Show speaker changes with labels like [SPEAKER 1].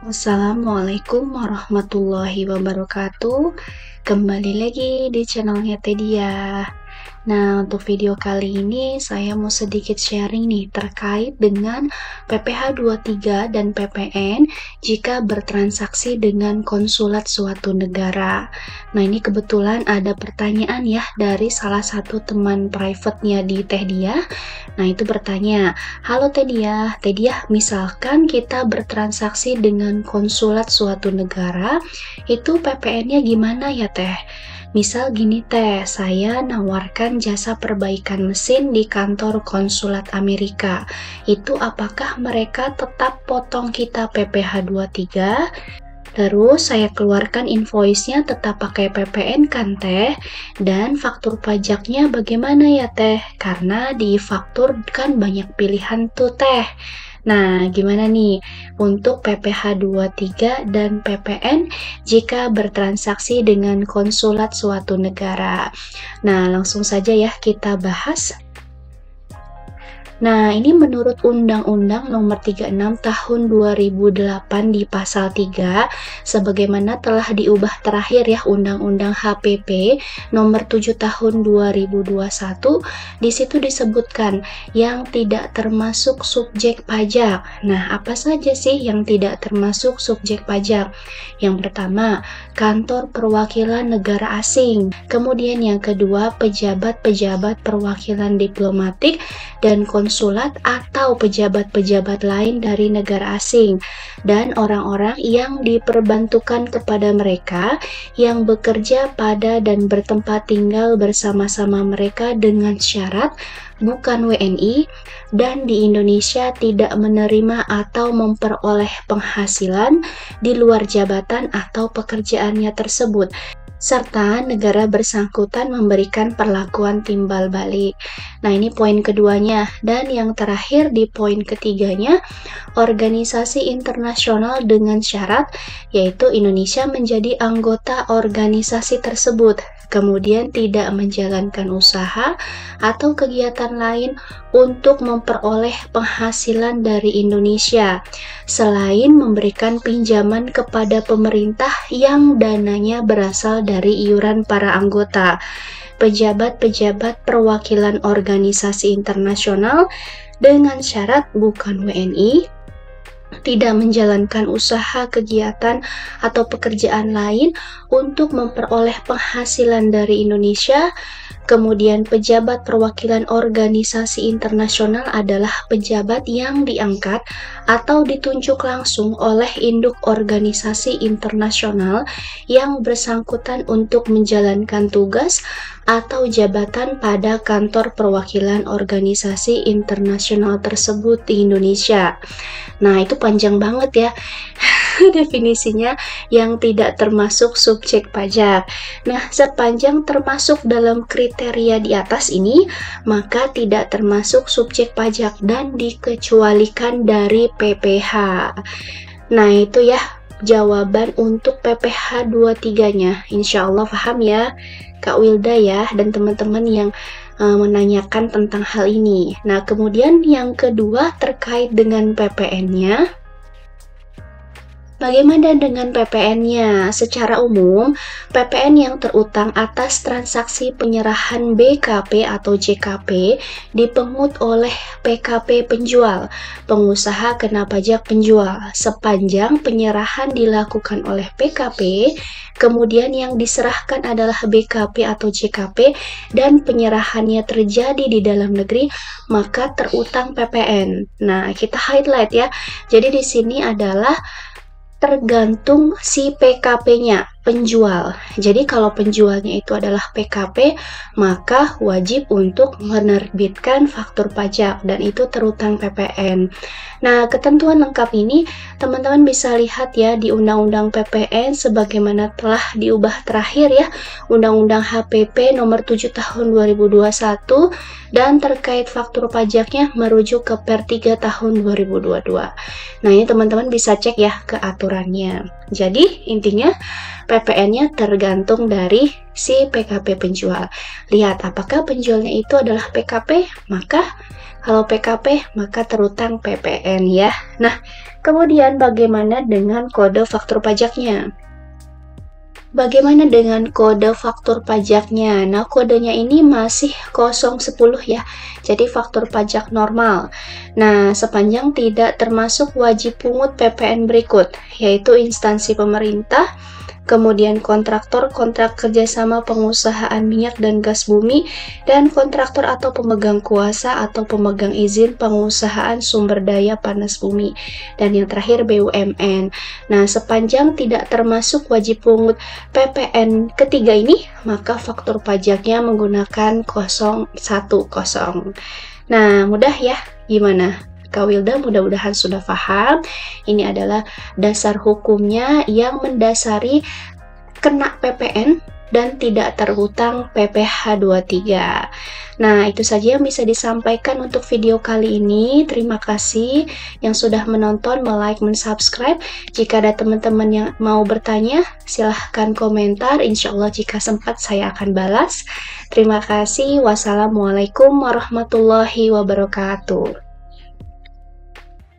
[SPEAKER 1] Assalamualaikum warahmatullahi wabarakatuh. Kembali lagi di channelnya Tedia. Nah, untuk video kali ini saya mau sedikit sharing nih terkait dengan PPh 23 dan PPN jika bertransaksi dengan konsulat suatu negara. Nah, ini kebetulan ada pertanyaan ya dari salah satu teman private-nya di Tedia. Nah, itu bertanya, "Halo Tedia, misalkan kita bertransaksi dengan konsulat suatu negara, itu PPN-nya gimana ya Teh? Misal gini Teh, saya nawarkan jasa perbaikan mesin di kantor konsulat Amerika. Itu apakah mereka tetap potong kita PPh 23? Terus saya keluarkan invoice-nya tetap pakai PPN kan Teh? Dan faktur pajaknya bagaimana ya Teh? Karena di faktur kan banyak pilihan tuh Teh." Nah, gimana nih untuk PPh 23 dan PPN jika bertransaksi dengan konsulat suatu negara? Nah, langsung saja ya kita bahas. Nah, ini menurut Undang-Undang Nomor 36 Tahun 2008 di Pasal 3, sebagaimana telah diubah terakhir ya Undang-Undang HPP Nomor 7 Tahun 2021, di situ disebutkan yang tidak termasuk subjek pajak. Nah, apa saja sih yang tidak termasuk subjek pajak? Yang pertama, kantor perwakilan negara asing. Kemudian yang kedua, pejabat-pejabat perwakilan diplomatik dan konsulat atau pejabat-pejabat lain dari negara asing, dan orang-orang yang diperbantukan kepada mereka yang bekerja pada dan bertempat tinggal bersama-sama mereka dengan syarat bukan WNI dan di Indonesia tidak menerima atau memperoleh penghasilan di luar jabatan atau pekerjaannya tersebut, serta negara bersangkutan memberikan perlakuan timbal balik. Nah, ini poin keduanya. Dan yang terakhir di poin ketiganya, organisasi internasional dengan syarat, yaitu Indonesia menjadi anggota organisasi tersebut, kemudian tidak menjalankan usaha atau kegiatan lain untuk memperoleh penghasilan dari Indonesia, selain memberikan pinjaman kepada pemerintah yang dananya berasal dari iuran para anggota. Pejabat-pejabat perwakilan organisasi internasional dengan syarat bukan WNI, tidak menjalankan usaha, kegiatan, atau pekerjaan lain untuk memperoleh penghasilan dari Indonesia. Kemudian pejabat perwakilan organisasi internasional adalah pejabat yang diangkat atau ditunjuk langsung oleh induk organisasi internasional yang bersangkutan untuk menjalankan tugas atau jabatan pada kantor perwakilan organisasi internasional tersebut di Indonesia. Nah, itu panjang banget ya definisinya yang tidak termasuk subjek pajak. Nah, sepanjang termasuk dalam kriteria di atas ini, maka tidak termasuk subjek pajak dan dikecualikan dari PPh. Nah, itu ya jawaban untuk PPh 23-nya. Insya Allah paham ya Kak Wilda ya dan teman-teman yang menanyakan tentang hal ini. Nah, kemudian yang kedua terkait dengan PPN-nya. Bagaimana dengan PPN-nya? Secara umum, PPN yang terutang atas transaksi penyerahan BKP atau JKP dipungut oleh PKP penjual. Pengusaha kena pajak penjual sepanjang penyerahan dilakukan oleh PKP, kemudian yang diserahkan adalah BKP atau JKP dan penyerahannya terjadi di dalam negeri, maka terutang PPN. Nah, kita highlight ya. Jadi di sini adalah tergantung si PKP-nya, penjual. Jadi kalau penjualnya itu adalah PKP, maka wajib untuk menerbitkan faktur pajak dan itu terutang PPN. Nah, ketentuan lengkap ini teman-teman bisa lihat ya di Undang-Undang PPN sebagaimana telah diubah terakhir ya, Undang-Undang HPP Nomor 7 Tahun 2021, dan terkait faktur pajaknya merujuk ke Per 3 Tahun 2022. Nah, ini teman-teman bisa cek ya ke aturannya. Jadi, intinya PPN-nya tergantung dari si PKP penjual. Lihat apakah penjualnya itu adalah PKP, maka Kalau PKP maka terutang PPN ya. Nah, kemudian bagaimana dengan kode faktur pajaknya? Bagaimana dengan kode faktur pajaknya? Nah, kodenya ini masih 010 ya. Jadi faktur pajak normal. Nah, sepanjang tidak termasuk wajib pungut PPN berikut, yaitu instansi pemerintah, kemudian kontraktor, kontrak kerjasama pengusahaan minyak dan gas bumi, dan kontraktor atau pemegang kuasa atau pemegang izin pengusahaan sumber daya panas bumi. Dan yang terakhir BUMN. Nah, sepanjang tidak termasuk wajib pungut PPN ketiga ini, maka faktur pajaknya menggunakan 010. Nah, mudah ya? Gimana? Kak Wilda mudah-mudahan sudah paham. Ini adalah dasar hukumnya yang mendasari kena PPN dan tidak terhutang PPh 23. Nah, itu saja yang bisa disampaikan untuk video kali ini. Terima kasih yang sudah menonton, like, subscribe. Jika ada teman-teman yang mau bertanya, silahkan komentar. Insya Allah jika sempat saya akan balas. Terima kasih. Wassalamualaikum warahmatullahi wabarakatuh.